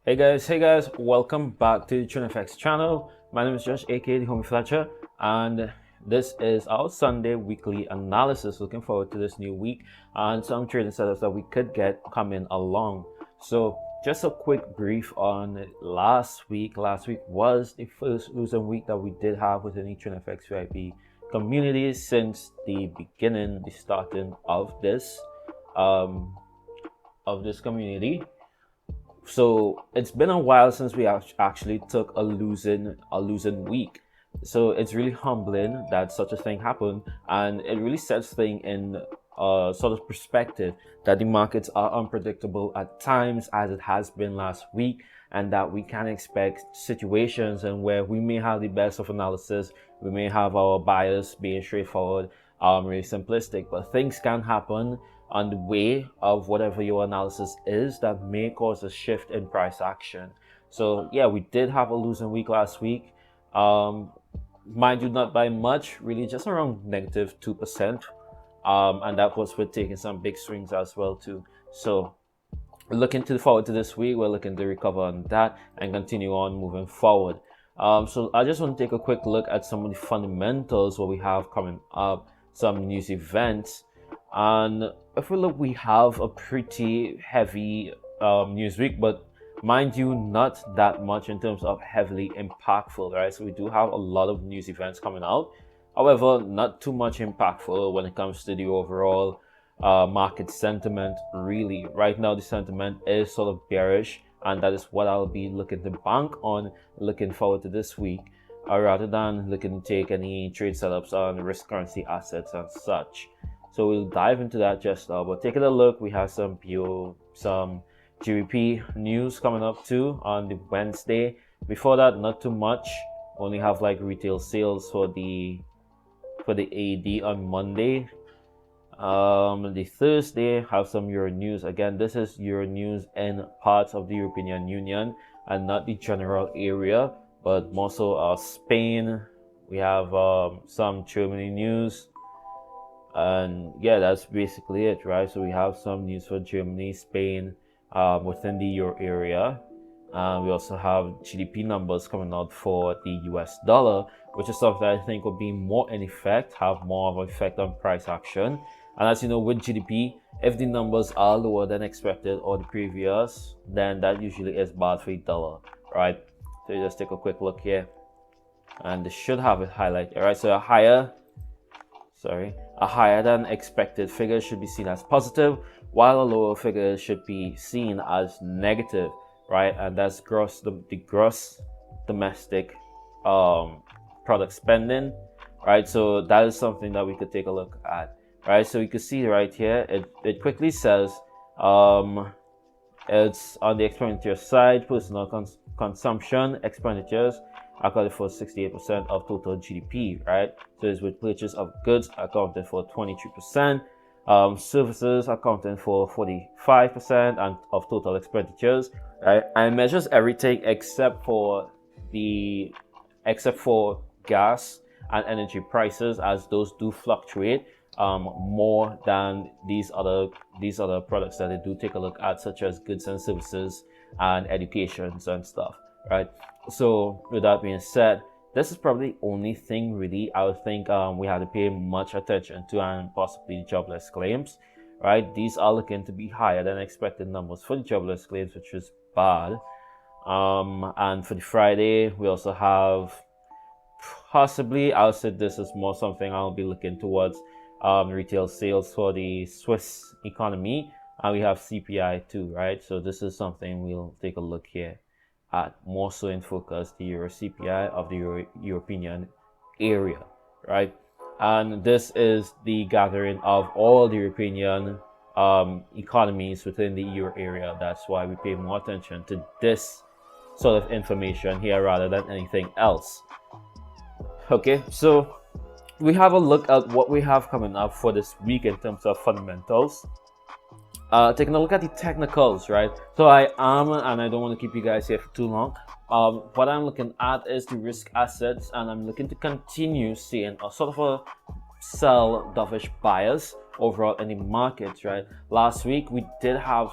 Hey guys, welcome back to the TrinFx channel. My name is Josh, aka the Homie Fletcher, and this is our Sunday weekly analysis. Looking forward to this new week and some trading setups that we could get coming along. So, just a quick brief on last week. Last week was the first losing week that we did have within the TrinFx VIP community since the beginning, the starting of this community. So it's been a while since we actually took a losing week. So it's really humbling that such a thing happened, and it really sets things in a sort of perspective that the markets are unpredictable at times, as it has been last week, and that we can expect situations and where we may have the best of analysis, we may have our bias being straightforward, really simplistic, but things can happen on the way of whatever your analysis is that may cause a shift in price action. So yeah, we did have a losing week last week. Mind you, not by much, really just around negative 2%. And that was with taking some big swings as well too. So looking forward to this week, we're looking to recover on that and continue on moving forward. So I just want to take a quick look at some of the fundamentals, what we have coming up, some news events. And if we look, we have a pretty heavy news week, but mind you, not that much in terms of heavily impactful, right? So we do have a lot of news events coming out. However, not too much impactful when it comes to the overall market sentiment. Really, right now the sentiment is sort of bearish, and that is what I'll be looking to bank on looking forward to this week, rather than looking to take any trade setups on risk currency assets and such. So we'll dive into that just now. But taking a look, we have some GBP news coming up too on the Wednesday. Before that, not too much. Only have like retail sales for the AUD on Monday. The Thursday have some Euro news. Again, this is Euro news in parts of the European Union and not the general area, but more so Spain. We have some Germany news. And yeah, that's basically it, right? So we have some news for Germany, Spain, within the Euro area. We also have GDP numbers coming out for the US dollar, which is something I think will be more in effect, have more of an effect on price action. And as you know, with GDP, if the numbers are lower than expected or the previous, then that usually is bad for the dollar, right? So you just take a quick look here, and they should have it highlighted, all right? So a higher than expected figure should be seen as positive, while a lower figure should be seen as negative, right? And that's the gross domestic product spending, right? So that is something that we could take a look at, right? So you can see right here, it quickly says it's on the expenditure side, personal consumption expenditures accounted for 68% of total GDP, right? So it's with purchase of goods accounted for 23%, services accounting for 45% and of total expenditures, right? And it measures everything except for gas and energy prices, as those do fluctuate more than these other products that they do take a look at, such as goods and services and educations and stuff, right? So with that being said, this is probably the only thing really I would think we have to pay much attention to, and possibly jobless claims, right? These are looking to be higher than expected numbers for the jobless claims, which is bad. And for the Friday, we also have possibly, I'll say this is more something I'll be looking towards, retail sales for the Swiss economy, and we have CPI too, right? So this is something we'll take a look here at, more so in focus, the Euro CPI of the European area, right? And this is the gathering of all the European economies within the Euro area. That's why we pay more attention to this sort of information here rather than anything else. Okay, so we have a look at what we have coming up for this week in terms of fundamentals. Taking a look at the technicals, right? So I am, and I don't want to keep you guys here for too long. What I'm looking at is the risk assets, and I'm looking to continue seeing a sort of a sell dovish bias overall in the markets, right? Last week we did have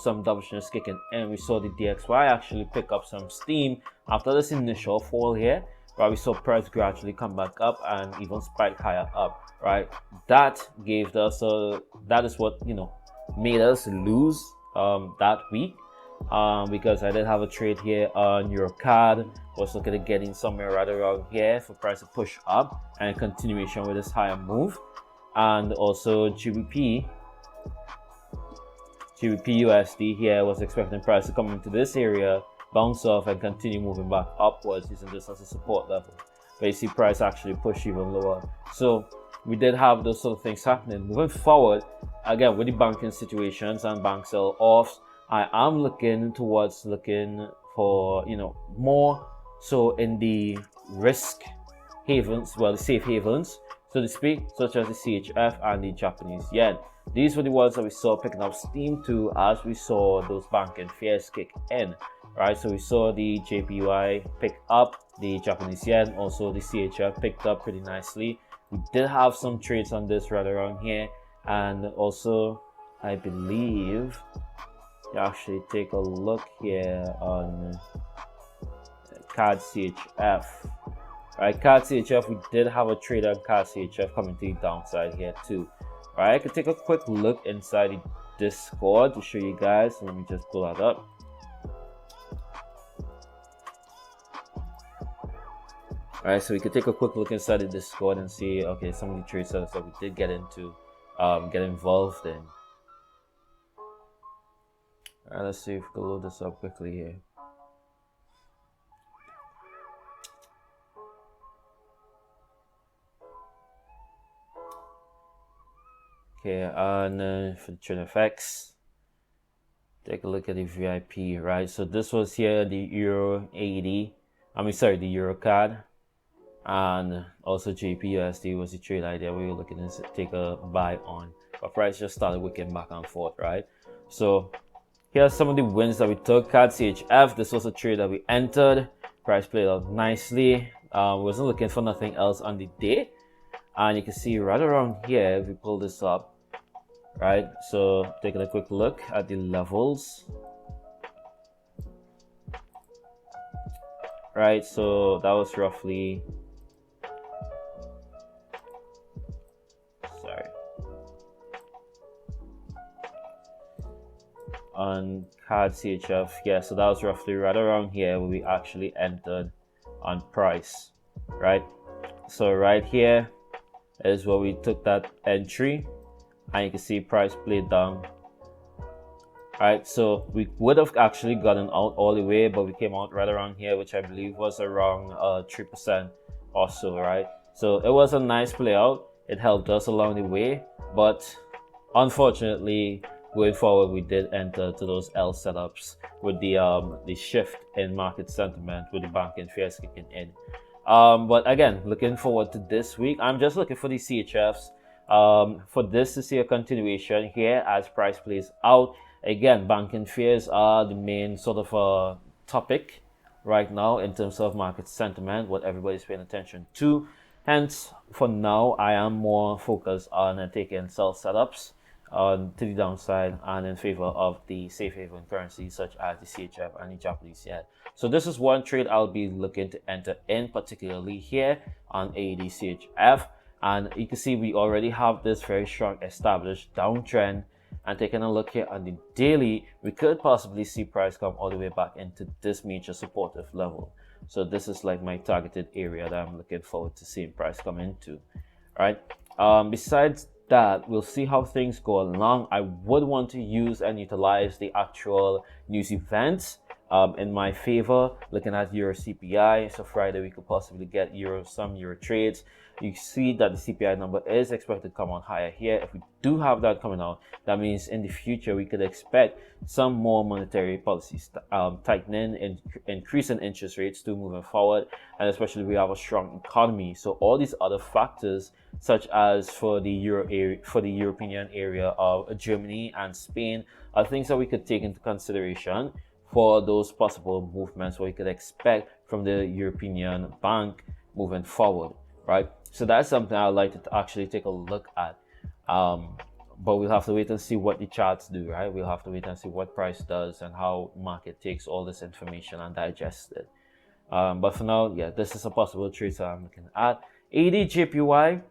some dovishness kicking in. We saw the DXY actually pick up some steam after this initial fall here, right? We saw price gradually come back up and even spike higher up, right? That gave us that is what, you know, made us lose that week, because I did have a trade here on EUR-CAD. Was looking at getting somewhere right around here for price to push up and continuation with this higher move. And also GBP-USD here was expecting price to come into this area, bounce off and continue moving back upwards, using this as a support level. But you see price actually push even lower. So we did have those sort of things happening. Moving forward, again, with the banking situations and bank sell-offs, I am looking for, you know, more so in the risk havens, well, the safe havens, so to speak, such as the CHF and the Japanese yen. These were the ones that we saw picking up steam too, as we saw those banking fears kick in, right? So we saw the JPY pick up, the Japanese yen, also the CHF picked up pretty nicely. We did have some trades on this right around here, and also I believe you actually take a look here on CAD CHF. Right, CAD CHF, we did have a trade on CAD CHF coming to the downside here too. Right, I could take a quick look inside the Discord to show you guys. Let me just pull that up. Alright, so we could take a quick look inside the Discord and see, okay, some of the trade setups that we did get into, get involved in. Alright, let's see if we can load this up quickly here. Okay, and for the TrinFx, take a look at the VIP, right? So this was here the EUR-AUD, the EUR-CAD, and also JPY-USD was the trade idea we were looking to take a buy on, but price just started wicking back and forth, right? So here's some of the wins that we took. CAD CHF, this was a trade that we entered. Price played out nicely. Wasn't looking for nothing else on the day. And you can see right around here, if we pull this up, right? So taking a quick look at the levels. Right, so that was roughly, on CAD CHF, yeah, so that was roughly right around here where we actually entered on price, right? So right here is where we took that entry, and you can see price played down. Right, so we would have actually gotten out all the way, but we came out right around here, which I believe was around 3% or so, right? So it was a nice play out. It helped us along the way, but unfortunately, going forward, we did enter to those L setups with the shift in market sentiment with the banking fears kicking in. But again, looking forward to this week. I'm just looking for the CHFs for this to see a continuation here as price plays out. Again, banking fears are the main sort of topic right now in terms of market sentiment, what everybody's paying attention to. Hence, for now, I am more focused on taking sell setups to the downside and in favor of the safe haven currencies such as the CHF and the Japanese yen. So this is one trade I'll be looking to enter in, particularly here on AUD CHF. And you can see we already have this very strong established downtrend. And taking a look here on the daily, we could possibly see price come all the way back into this major supportive level. So this is like my targeted area that I'm looking forward to seeing price come into. All right. Besides that, we'll see how things go along. I would want to use and utilize the actual news events in my favor. Looking at Euro CPI, so Friday we could possibly get some Euro trades. You see that the CPI number is expected to come out higher here. If we do have that coming out, that means in the future we could expect some more monetary policies tightening and increasing interest rates to moving forward, and especially we have a strong economy. So all these other factors, such as for the European area of Germany and Spain, are things that we could take into consideration for those possible movements we could expect from the European Bank moving forward, right? So that's something I'd like to actually take a look at. but we'll have to wait and see what the charts do, right? We'll have to wait and see what price does and how market takes all this information and digests it. But for now, yeah, this is a possible trade that I'm looking at. AUD-JPY.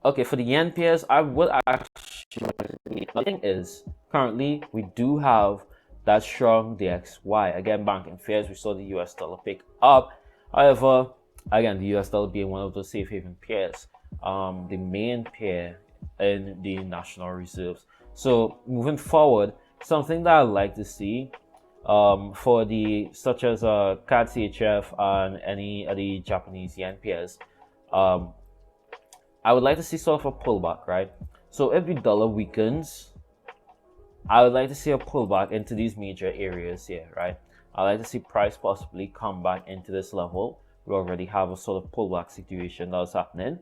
Okay, for the yen pairs, I would actually, the thing is, currently we do have that strong DXY. Again, banking fears, we saw the US dollar pick up. However, again, the US dollar being one of those safe haven pairs, the main pair in the national reserves. So moving forward, something that I like to see for the such as CAD CHF and any of the Japanese yen pairs, I would like to see sort of a pullback, right? So if the dollar weakens, I would like to see a pullback into these major areas here, right? I'd like to see price possibly come back into this level. We already have a sort of pullback situation that's happening.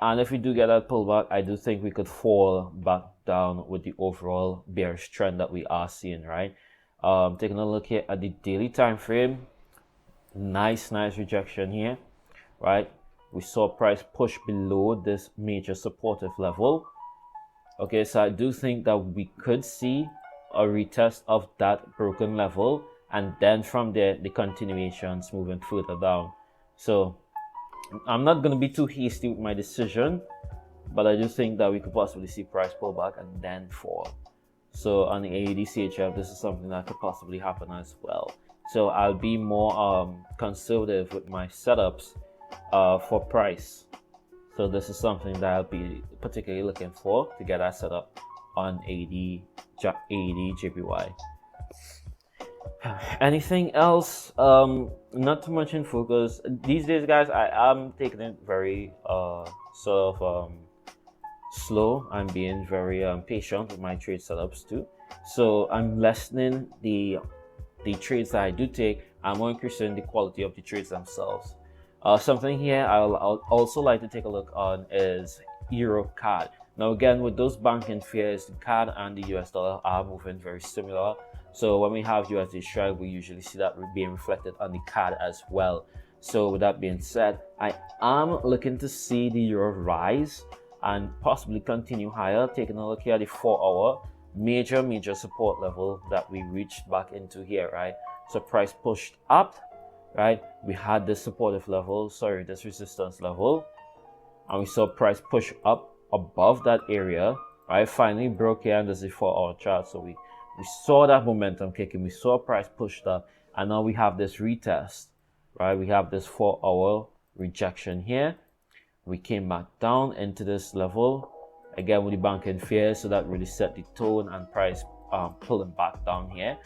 And if we do get that pullback, I do think we could fall back down with the overall bearish trend that we are seeing, right? Taking a look here at the daily time frame, nice rejection here, right? We saw price push below this major supportive level. Okay, so I do think that we could see a retest of that broken level, and then from there the continuations moving further down. So I'm not going to be too hasty with my decision, but I do think that we could possibly see price pull back and then fall. So on the AUD-CHF, this is something that could possibly happen as well. So I'll be more conservative with my setups for price. So this is something that I'll be particularly looking for to get that set up on AUD-JPY. Anything else? Not too much in focus these days, guys. I am taking it very sort of slow. I'm being very patient with my trade setups too. So I'm lessening the trades that I do take. I'm more increasing the quality of the trades themselves. Something here I'll also like to take a look on is Euro-CAD. Now again, with those banking fears, the CAD and the US dollar are moving very similar. So when we have USD strike, we usually see that being reflected on the CAD as well. So with that being said, I am looking to see the euro rise and possibly continue higher. Taking a look here at the 4-hour major support level that we reached back into here, right? So price pushed up, right? We had this supportive level, this resistance level, and we saw price push up above that area, right? Finally broke here, and there's the 4-hour chart. So we saw that momentum kicking, we saw price pushed up, and now we have this retest, right? We have this 4-hour rejection here. We came back down into this level again with the banking fear, so that really set the tone and price pulling back down here.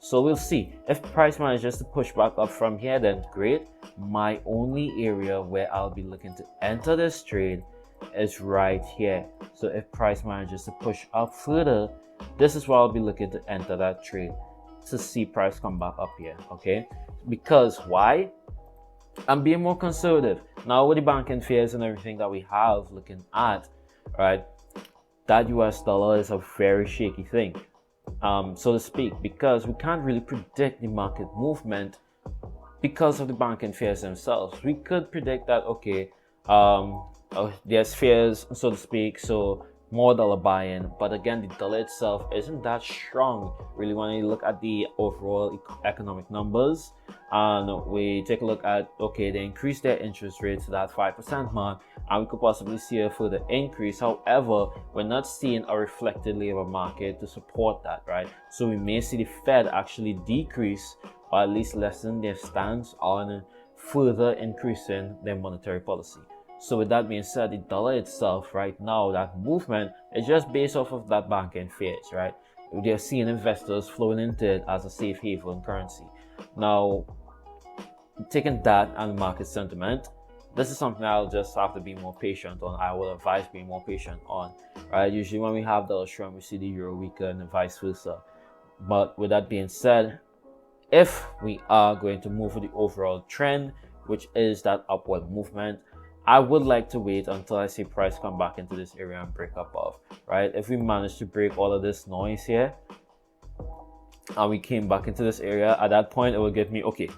So we'll see if price manages to push back up from here, then great. My only area where I'll be looking to enter this trade is right here. So if price manages to push up further, this is where I'll be looking to enter that trade to see price come back up here. Okay, because why? I'm being more conservative now with the banking fears and everything that we have looking at, right? That US dollar is a very shaky thing, so to speak, because we can't really predict the market movement because of the banking fears themselves. We could predict that, okay, there's fears, so to speak, so more dollar buy-in, but again, the dollar itself isn't that strong really when you look at the overall economic numbers. And we take a look at, okay, they increased their interest rate to that 5% mark, and we could possibly see a further increase. However, we're not seeing a reflected labor market to support that, right? So we may see the Fed actually decrease or at least lessen their stance on further increasing their monetary policy. So with that being said, the dollar itself right now, that movement is just based off of that banking fears, right? They're seeing investors flowing into it as a safe haven currency. Now, taking that and market sentiment, this is something I'll just have to be more patient on. I will advise being more patient on, right? Usually when we have dollar strong, we see the euro weaken and vice versa. But with that being said, if we are going to move with the overall trend, which is that upward movement, I would like to wait until I see price come back into this area and break above, right? If we manage to break all of this noise here and we came back into this area, at that point it will give me, okay,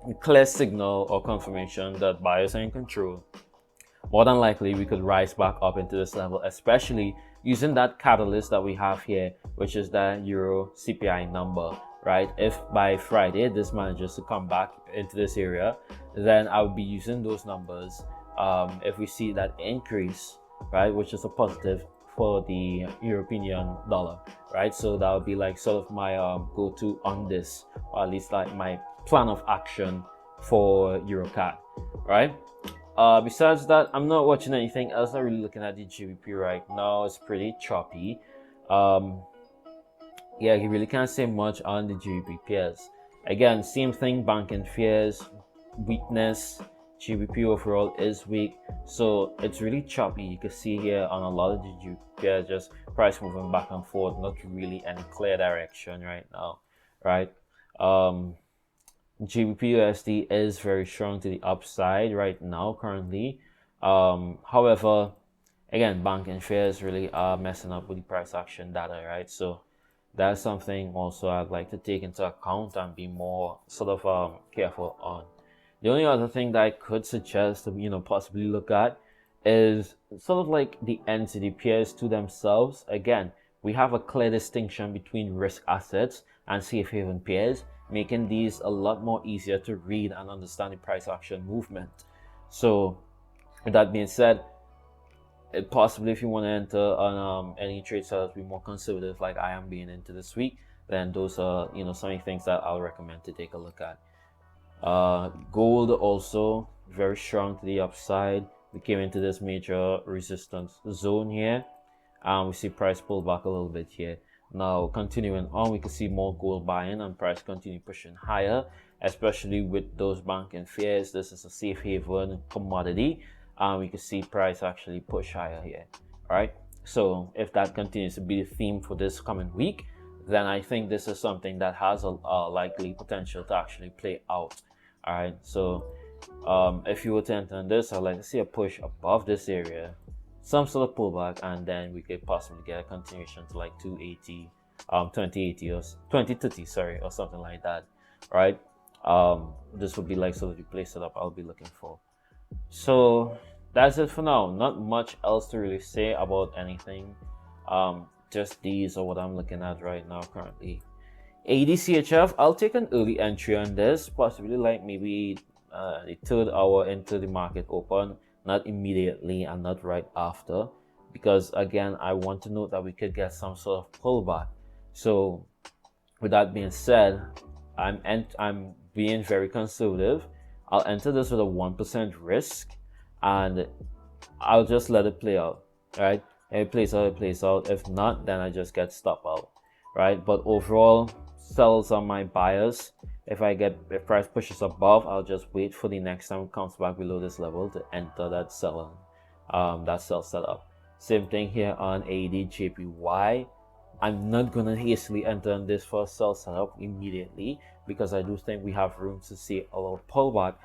a clear signal or confirmation that buyers are in control. More than likely we could rise back up into this level, especially using that catalyst that we have here, which is the Euro CPI number, right? If by Friday this manages to come back into this area, then I would be using those numbers. If we see that increase, right, which is a positive for the European dollar, right? So that would be like sort of my go-to on this, or at least like my plan of action for EuroCAD, right? Besides that, I'm not watching anything else. Not really looking at the GBP right now. It's pretty choppy. Yeah, you really can't say much on the GBP pairs. Again, same thing, banking fears, weakness. GBP overall is weak, so it's really choppy. You can see here on a lot of the GBP pairs, just price moving back and forth, not really any clear direction right now, right? GBP USD is very strong to the upside right now currently. However, again, banking fears really are messing up with the price action data, right? So that's something also I'd like to take into account and be more sort of careful on. The only other thing that I could suggest to possibly look at is sort of like the NCD pairs to themselves. Again, we have a clear distinction between risk assets and safe haven pairs, making these a lot more easier to read and understand the price action movement. So with that being said, possibly if you want to enter on any trade setups, be more conservative like I am being into this week, then those are some of the things that I'll recommend to take a look at. Gold also very strong to the upside. We came into this major resistance zone here, and we see price pull back a little bit here. Now continuing on, we can see more gold buying and price continue pushing higher, especially with those banking fears. This is a safe haven commodity, and we can see price actually push higher here. All right, so if that continues to be the theme for this coming week, then I think this is something that has a likely potential to actually play out. All right, so if you were to enter on this, I'd like to see a push above this area, some sort of pullback, and then we could possibly get a continuation to like 280, 2080 or 2030, sorry, or something like that. Right? This would be like sort of the play setup I'll be looking for. So that's it for now. Not much else to really say about anything. Just these are what I'm looking at right now currently. ADCHF, I'll take an early entry on this, possibly like maybe the third hour into the market open, not immediately and not right after, because again, I want to note that we could get some sort of pullback. So with that being said, I'm being very conservative. I'll enter this with a 1% risk, and I'll just let it play out, right? If it plays out, it plays out. If not, then I just get stop out, right? But overall, sells on my bias. If price pushes above, I'll just wait for the next time it comes back below this level to enter that sell setup. Same thing here on AUD-JPY. I'm not gonna hastily enter on this for a sell setup immediately, because I do think we have room to see a little pullback,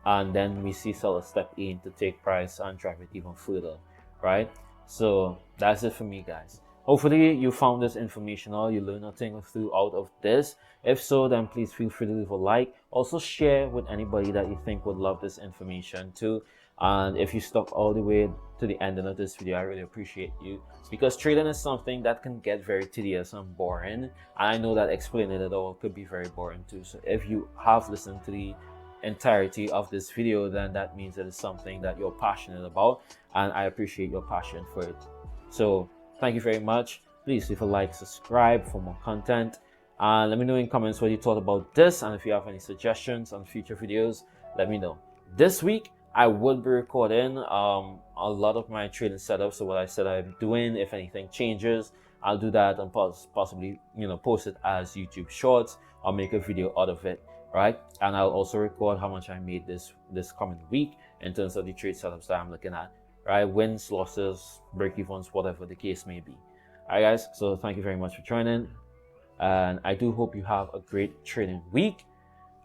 and then we see sellers step in to take price and drive it even further, right? So that's it for me, guys. Hopefully you found this informational, you learned a thing or two out of this. If so, then please feel free to leave a like. Also share with anybody that you think would love this information too. And if you stuck all the way to the end of this video, I really appreciate you, because trading is something that can get very tedious and boring, and I know that explaining it all could be very boring too. So if you have listened to the entirety of this video, then that means that it's something that you're passionate about, and I appreciate your passion for it. So thank you very much. Please leave a like, subscribe for more content, and let me know in comments what you thought about this, and if you have any suggestions on future videos, let me know. This week I will be recording a lot of my trading setups. So what I said I'm doing, if anything changes, I'll do that and possibly post it as YouTube shorts or make a video out of it, right? And I'll also record how much I made this coming week in terms of the trade setups that I'm looking at, right? Wins, losses, break-evens, whatever the case may be. All right, guys, so thank you very much for joining, and I do hope you have a great trading week,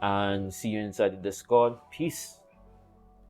and see you inside the Discord. Peace.